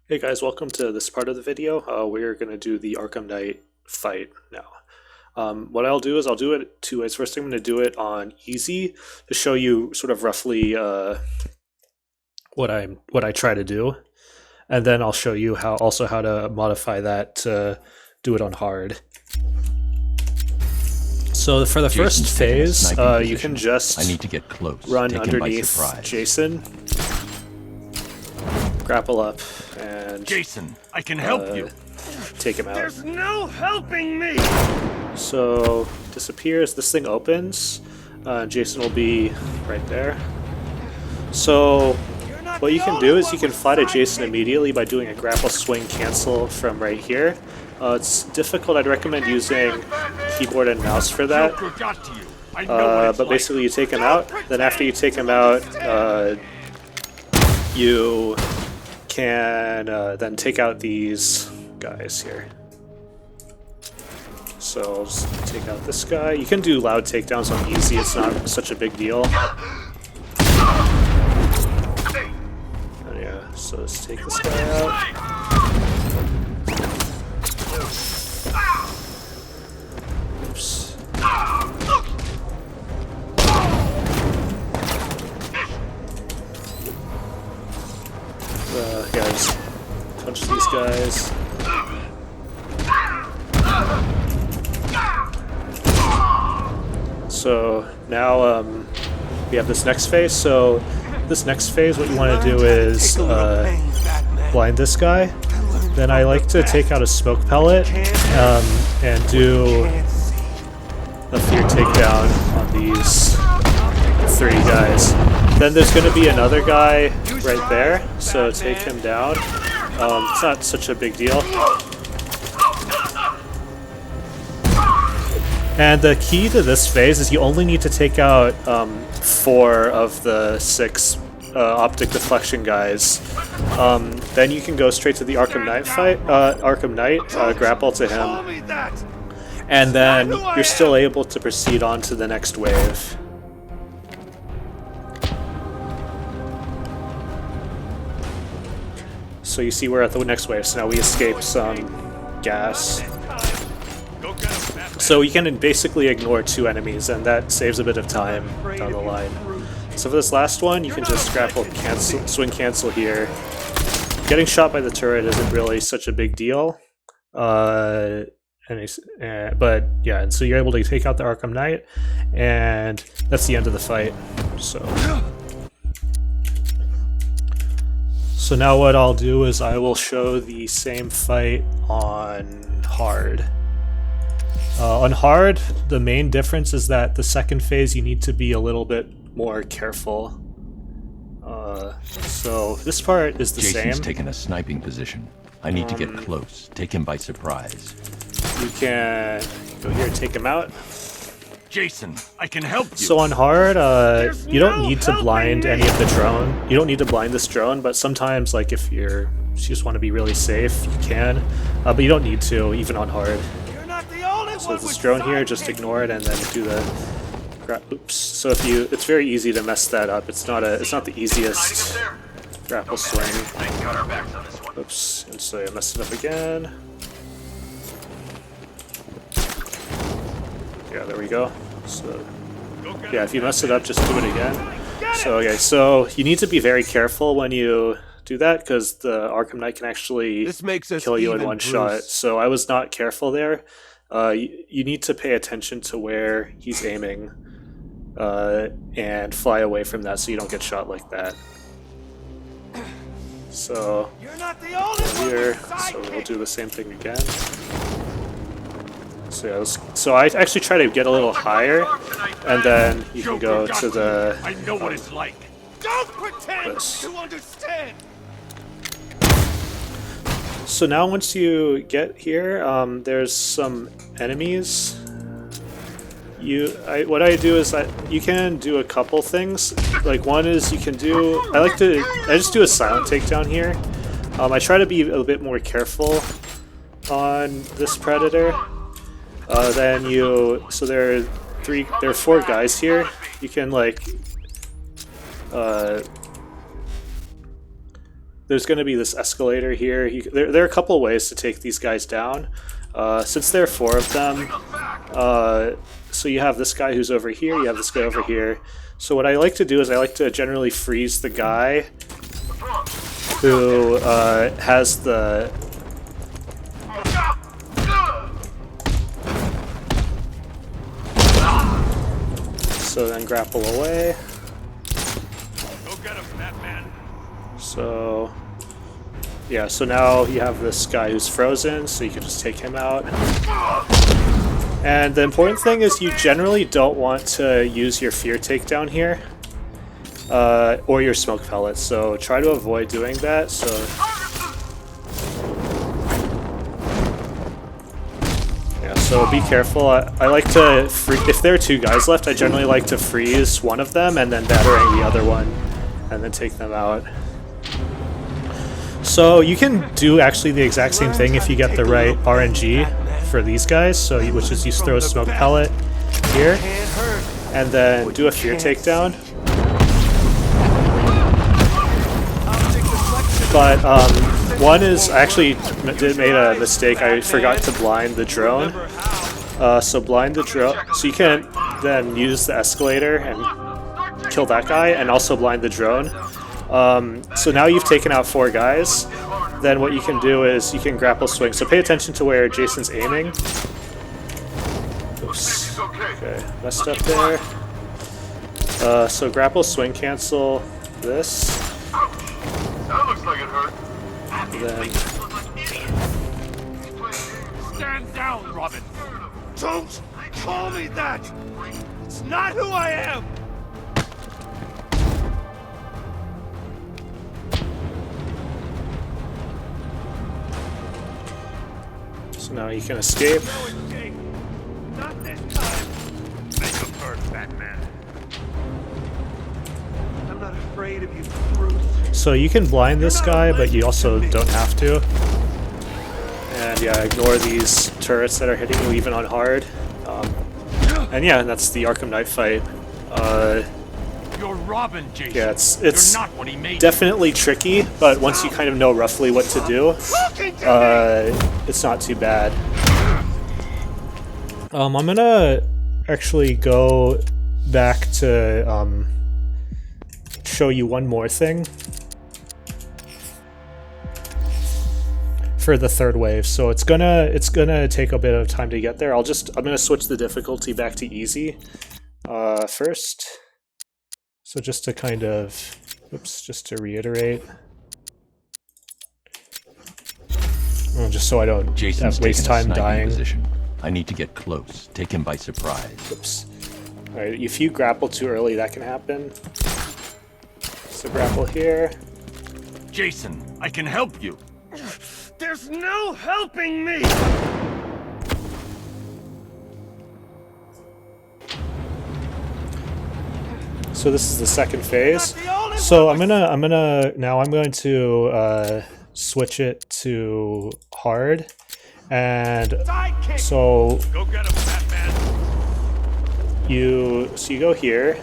Hey guys, welcome to this part of the video. We're going to do the Arkham Knight fight now. What I'll do is I'll do it two ways. First, I'm going to do it on easy to show you sort of roughly what I try to do, and then I'll show you how to modify that to do it on hard. So for the first phase, you can just I need to get close. run underneath Jason, grapple up, and Jason, I can help you. take him out. There's no helping me. So disappears. This thing opens. Jason will be right there. So what you can do is you can fly to Jason immediately by doing a grapple swing cancel from right here. It's difficult. I'd recommend using keyboard and mouse for that. But basically you take him out. Then after you take him out, you can then take out these guys here. So I'll just take out this guy. You can do loud takedowns on easy, it's not such a big deal. And yeah, so let's take this guy out. Oops. Yeah, just punch these guys. So now we have this next phase. So this next phase, what you want to do is blind this guy. Then I like to take out a smoke pellet and do a fear takedown on these three guys. Then there's going to be another guy right there, so take him down. It's not such a big deal. And the key to this phase is you only need to take out 4 of the 6 optic deflection guys. Then you can go straight to the Arkham Knight fight. Arkham Knight, grapple to him, and then you're still able to proceed on to the next wave. So you see we're at the next wave, so now we escape some gas. So you can basically ignore 2 enemies, and that saves a bit of time down the line. So for this last one, you can just grapple, cancel, swing cancel here. Getting shot by the turret isn't really such a big deal. But yeah, and so you're able to take out the Arkham Knight, and that's the end of the fight. So now what I'll do is I will show the same fight on hard. On hard, the main difference is that the second phase you need to be a little bit more careful. So this part is the same. Jason's taken a sniping position. I need to get close. Take him by surprise. You can go here and take him out. Jason, I can help you. So on hard, you don't need to blind any of the drone. You don't need to blind this drone, but sometimes, like if you just want to be really safe, you can. But you don't need to, even on hard. So this drone here, just ignore it and then do the oops. So if you, it's very easy to mess that up. It's not the easiest grapple swing. Oops, and so I messed it up again. Yeah, there we go. So yeah, if you mess it up, just do it again. So okay, so you need to be very careful when you do that because the Arkham Knight can actually kill you in one shot. So I was not careful there. You need to pay attention to where he's aiming and fly away from that so you don't get shot like that. So here, so we'll do the same thing again. So I actually try to get a little higher, and then you can go to the. I know what it's like. Don't pretend to understand. So now once you get here, there's some enemies. What I do is you can do a couple things. Like one is you can do. I just do a silent takedown here. I try to be a bit more careful on this predator. Then so there are 4 guys here. You can like there's going to be this escalator here. There are a couple ways to take these guys down. Since there are 4 of them, so you have this guy who's over here, you have this guy over here. So what I like to do is I like to generally freeze the guy who has the... So then grapple away. Go get him, Batman. So yeah, so now you have this guy who's frozen, so you can just take him out. And the important thing is you generally don't want to use your fear takedown here, or your smoke pellets, so try to avoid doing that. So yeah, so be careful. I like to, if there are 2 guys left, I generally like to freeze one of them and then batarang the other one, and then take them out. So you can do actually the exact same thing if you get the right RNG for these guys, so which is you throw a smoke pellet here, and then do a fear takedown. But one is, I actually made a mistake, I forgot to blind the drone. So blind the drone, so you can then use the escalator and kill that guy, and also blind the drone. So now you've taken out 4 guys, then what you can do is you can grapple swing. So pay attention to where Jason's aiming. Oops. Okay, messed up there. So grapple swing cancel this. That looks like it hurt. Then Stand down, Robin. Don't call me that. It's not who I am. so now you can escape. No escape. Not this time. Make him hurt, Batman. I'm not afraid of you, Bruce. So you can blind this guy, but you also don't have to. And yeah, ignore these turrets that are hitting you even on hard. And yeah, that's the Arkham Knight fight. You're Robin, Jason. Yeah, it's You're not what he made definitely tricky, but once you kind of know roughly what to do, it's not too bad. I'm gonna actually go back to show you one more thing for the 3rd wave. So it's gonna take a bit of time to get there. I'm gonna switch the difficulty back to easy first. So just to kind of, just to reiterate, just so I don't waste time dying. Position. I need to get close. Take him by surprise. Oops. Alright, if you grapple too early, that can happen. So grapple here. Jason, I can help you. There's no helping me. So this is the 2nd phase. So I'm going to switch it to hard, and so Go get him, Batman. you go here,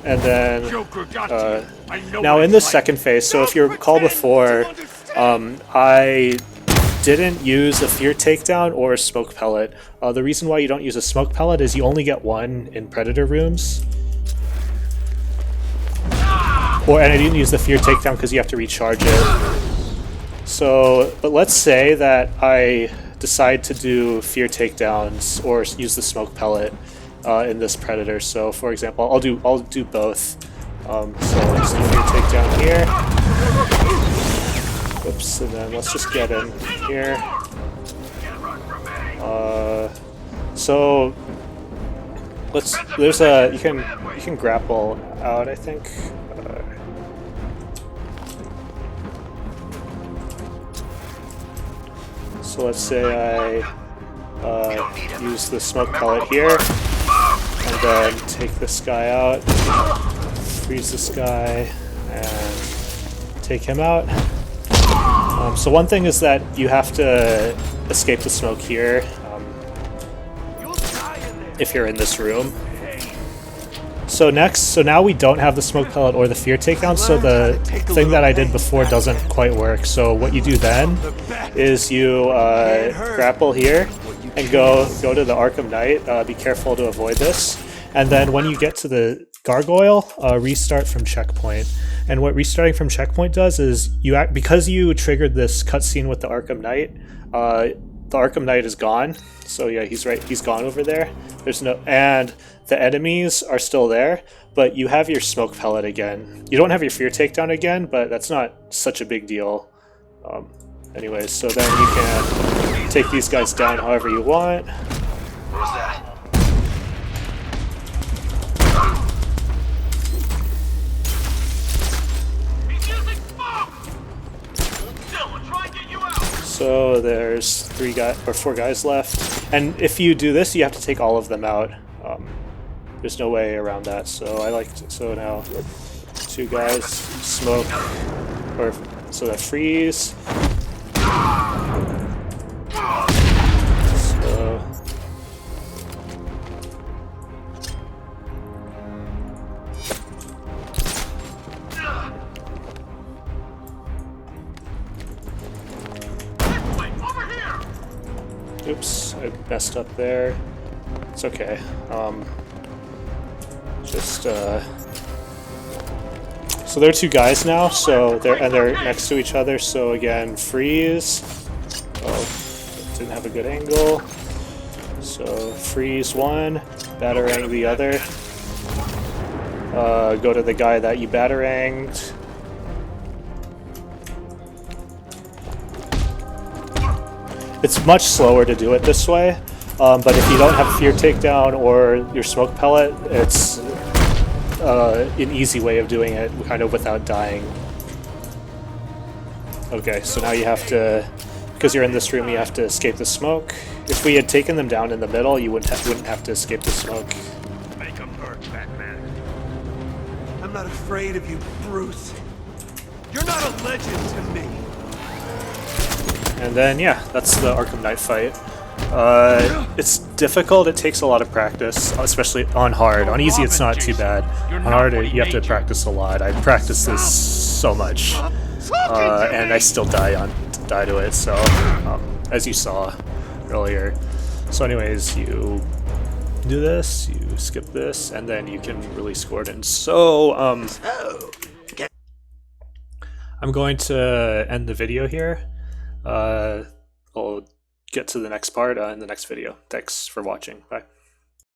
and then Joker got you. I know now what in this it's like. 2nd phase. So if you recall before, I didn't use a fear takedown or a smoke pellet. The reason why you don't use a smoke pellet is you only get 1 in predator rooms. And I didn't use the fear takedown because you have to recharge it. So, but let's say that I decide to do fear takedowns or use the smoke pellet in this predator. So, for example, I'll do both. So let's do fear takedown here. Oops, and then let's just get in here. So you can grapple out, I think. So let's say I use the smoke pellet here, and then take this guy out, freeze this guy, and take him out. So one thing is that you have to escape the smoke here if you're in this room. So now we don't have the smoke pellet or the fear takedown, so the thing that I did before doesn't quite work. So what you do then is you grapple here and go to the Arkham Knight. Be careful to avoid this. And then when you get to the gargoyle, restart from checkpoint. And what restarting from checkpoint does is because you triggered this cutscene with the Arkham Knight, the Arkham Knight is gone. So yeah, he's gone over there. And the enemies are still there, but you have your smoke pellet again. You don't have your fear takedown again, but that's not such a big deal. Anyways, so then you can take these guys down however you want. What was that? So there's 4 guys left, and if you do this, you have to take all of them out. There's no way around that. So now 2 guys smoke, so that freeze. So oops, I messed up there. It's okay. So there are 2 guys now, so they're next to each other. So again, freeze. Oh, didn't have a good angle. So freeze 1, batarang the other. Go to the guy that you bataranged. It's much slower to do it this way, but if you don't have fear takedown or your smoke pellet, it's an easy way of doing it, kind of without dying. Okay, so now you have to, because you're in this room, you have to escape the smoke. If we had taken them down in the middle, you wouldn't have to escape the smoke. Make 'em hurt, Batman. I'm not afraid of you, Bruce. You're not a legend to me. And then, yeah, that's the Arkham Knight fight. It's difficult, it takes a lot of practice, especially on hard. On easy, it's not too bad. On hard, you have to practice a lot. I practiced this so much, and I still die to it, so, as you saw earlier. So anyways, you do this, you skip this, and then you can release Gordon. So, I'm going to end the video here. I'll get to the next part in the next video. Thanks for watching. Bye.